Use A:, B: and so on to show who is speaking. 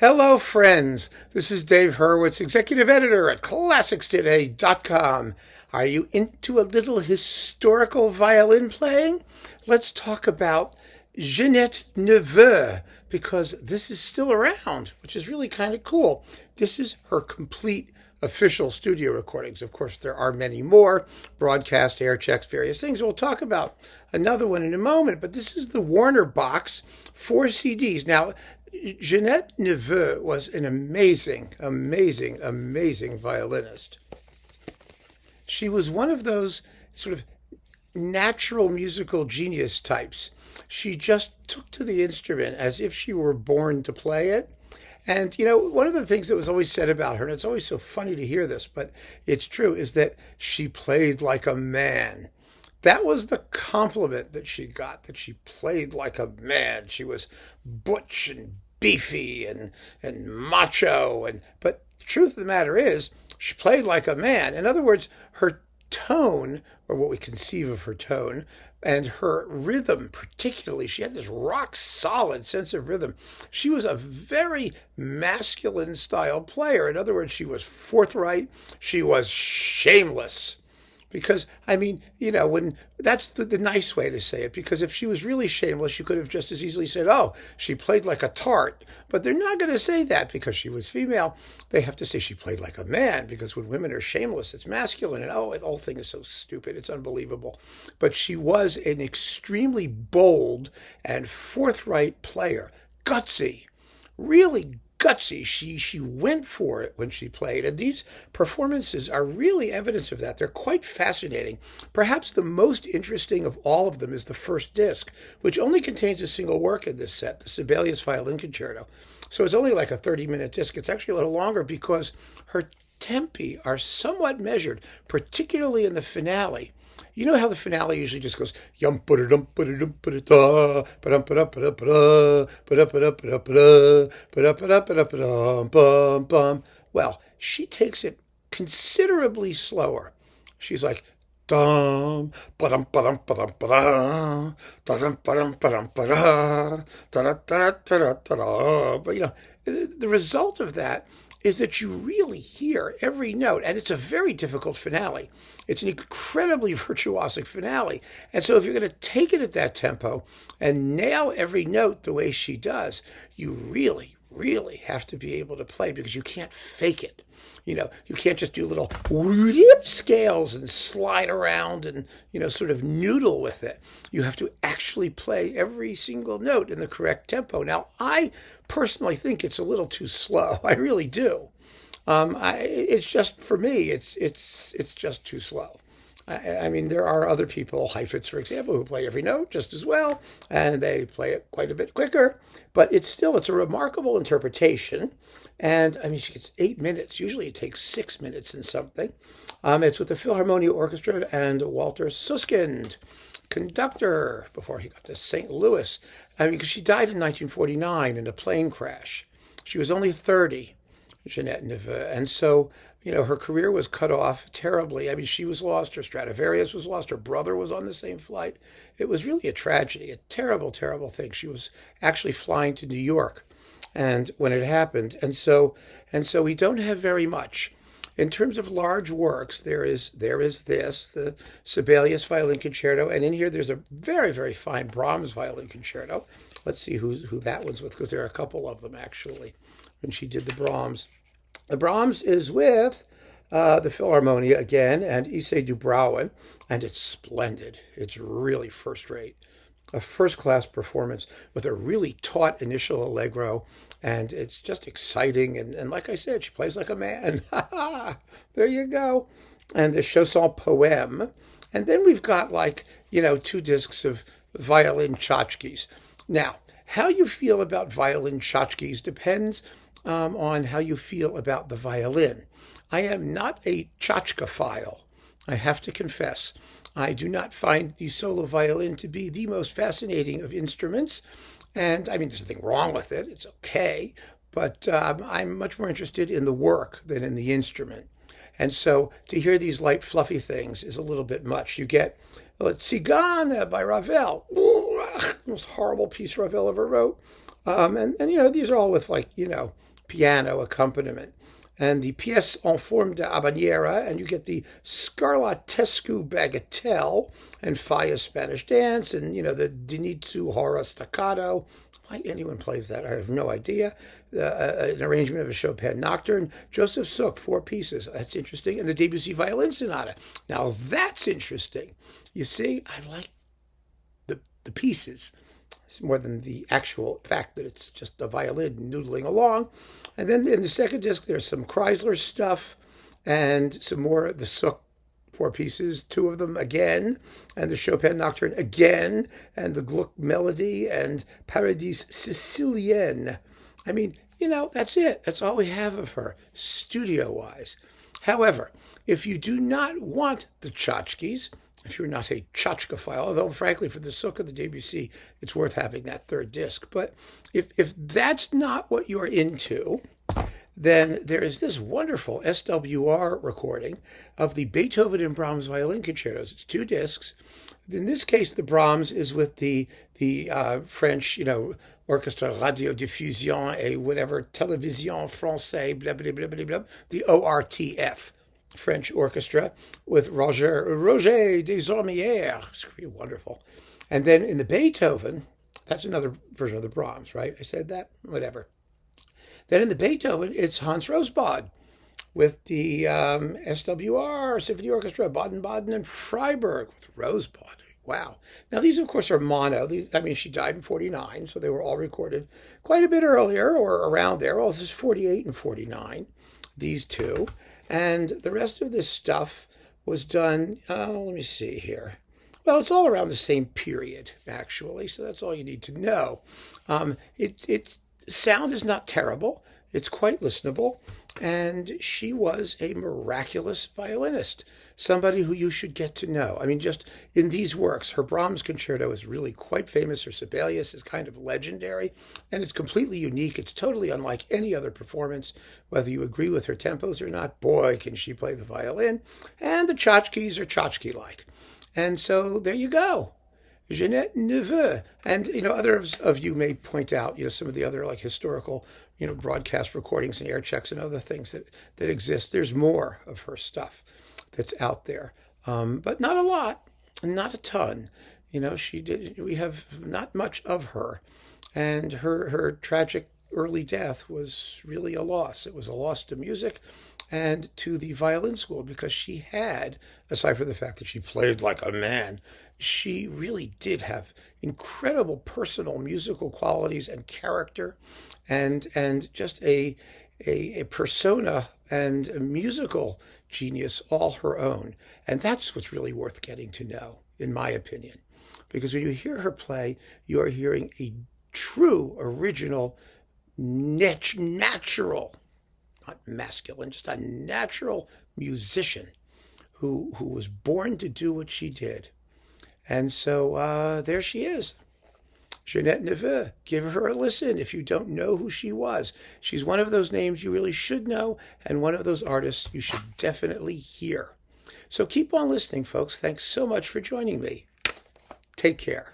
A: Hello, friends. This is Dave Hurwitz, executive editor at ClassicsToday.com. Are you into a little historical violin playing? Let's talk about Ginette Neveu, because this is still around, which is really kind of cool. This is her complete official studio recordings. Of course, there are many more, broadcast, air checks, various things. We'll talk about another one in a moment, but this is the Warner box, 4 CDs. Now, Ginette Neveu was an amazing violinist. She was one of those sort of natural musical genius types. She just took to the instrument as if she were born to play it. And, one of the things that was always said about her, and it's always so funny to hear this, but it's true, is that she played like a man. That was the compliment that she got, that she played like a man. She was butch and beefy and macho. But the truth of the matter is, she played like a man. In other words, her tone, or what we conceive of her tone, and her rhythm particularly, she had this rock solid sense of rhythm. She was a very masculine style player. In other words, she was forthright, she was shameless. Because, when that's the nice way to say it, because if she was really shameless, you could have just as easily said, oh, she played like a tart. But they're not going to say that because she was female. They have to say she played like a man, because when women are shameless, it's masculine. And the whole thing is so stupid. It's unbelievable. But she was an extremely bold and forthright player. Gutsy. Really gutsy. She went for it when she played, and these performances are really evidence of that. They're quite fascinating. Perhaps the most interesting of all of them is the first disc, which only contains a single work in this set, the Sibelius Violin Concerto. So it's only like a 30-minute disc. It's actually a little longer because her tempi are somewhat measured, particularly in the finale. You know how the finale usually just goes yum ba dum ba dum ba da ba dum ba ba ba ba bum. Well, she takes it considerably slower. She's like dum ba dum ba dum ba dum ba da dum ba dum ba dum ba da da. But the result of that is that you really hear every note, and it's a very difficult finale. It's an incredibly virtuosic finale. And so if you're going to take it at that tempo and nail every note the way she does, you really have to be able to play, because you can't fake it. You can't just do little scales and slide around and, sort of noodle with it. You have to actually play every single note in the correct tempo. Now, I personally think it's a little too slow. I really do. It's just, for me, it's just too slow. There are other people, Heifetz, for example, who play every note just as well, and they play it quite a bit quicker. But it's a remarkable interpretation. And, she gets 8 minutes. Usually it takes 6 minutes and something. It's with the Philharmonia Orchestra and Walter Susskind, conductor, before he got to St. Louis. Because she died in 1949 in a plane crash. She was only 30, Ginette Neveu. And so, her career was cut off terribly. She was lost. Her Stradivarius was lost. Her brother was on the same flight. It was really a tragedy, a terrible, terrible thing. She was actually flying to New York, and when it happened, and so we don't have very much. In terms of large works, there is this, the Sibelius Violin Concerto, and in here there's a very, very fine Brahms Violin Concerto. Let's see who that one's with, because there are a couple of them actually. When she did the Brahms. The Brahms is with the Philharmonia again and Issei Dubrowen, and it's splendid. It's really first rate. A first-class performance with a really taut initial allegro, and it's just exciting. And like I said, she plays like a man. There you go. And the Chanson Poème. And then we've got 2 discs of violin tchotchkes. Now, how you feel about violin tchotchkes depends on how you feel about the violin. I am not a tchotchkephile, I have to confess. I do not find the solo violin to be the most fascinating of instruments. And there's nothing wrong with it. It's okay. But I'm much more interested in the work than in the instrument. And so to hear these light, fluffy things is a little bit much. You get Tzigane by Ravel. Most horrible piece Ravel ever wrote. And these are all with piano accompaniment. And the pièce en forme de habanera, and you get the scarlatescu bagatelle, and Faya's Spanish dance, and the Dinitsu horror staccato. Why anyone plays that, I have no idea. An arrangement of a Chopin nocturne. Joseph Suk, 4 pieces. That's interesting. And the Debussy violin sonata. Now that's interesting. You see, I like the pieces. It's more than the actual fact that it's just a violin noodling along. And then in the second disc, there's some Chrysler stuff and some more of the Suk 4 pieces, 2 of them again, and the Chopin Nocturne again, and the Gluck Melody and Paradis Sicilienne. I mean, that's it. That's all we have of her, studio-wise. However, if you do not want the tchotchkes, if you're not a tchotchkophile, although frankly for the Suk and the Debussy, it's worth having that 3rd disc. But if that's not what you're into, then there is this wonderful SWR recording of the Beethoven and Brahms violin concertos. It's 2 discs. In this case, the Brahms is with the French, Orchestre Radiodiffusion et whatever, Télévision Française, blah, blah, blah, blah, blah, the ORTF. French orchestra with Roger Desormières. It's pretty wonderful. And then in the Beethoven, that's another version of the Brahms, right? I said that? Whatever. Then in the Beethoven, it's Hans Rosbaud with the SWR, Symphony Orchestra, Baden-Baden and Freiburg with Rosbaud. Wow. Now, these, of course, are mono. She died in 49, so they were all recorded quite a bit earlier or around there. Well, this is 48 and 49, these 2. And the rest of this stuff was done, let me see here. Well, it's all around the same period, actually, so that's all you need to know. Sound is not terrible. It's quite listenable. And she was a miraculous violinist, somebody who you should get to know. Just in these works, her Brahms concerto is really quite famous. Her Sibelius is kind of legendary, and it's completely unique. It's totally unlike any other performance, whether you agree with her tempos or not. Boy, can she play the violin. And the tchotchkes are tchotchke-like. And so there you go. Ginette Neveu. And, others of you may point out, some of the other historical, broadcast recordings and air checks and other things that exist. There's more of her stuff that's out there. But not a lot, not a ton. We have not much of her. And her tragic early death was really a loss. It was a loss to music and to the violin school, because she had, aside from the fact that she played like a man, she really did have incredible personal musical qualities and character, and just a persona and a musical genius all her own. And that's what's really worth getting to know, in my opinion. Because when you hear her play, you are hearing a true, original, natural, not masculine, just a natural musician who was born to do what she did. And so there she is. Ginette Neveu. Give her a listen if you don't know who she was. She's one of those names you really should know, and one of those artists you should definitely hear. So keep on listening, folks. Thanks so much for joining me. Take care.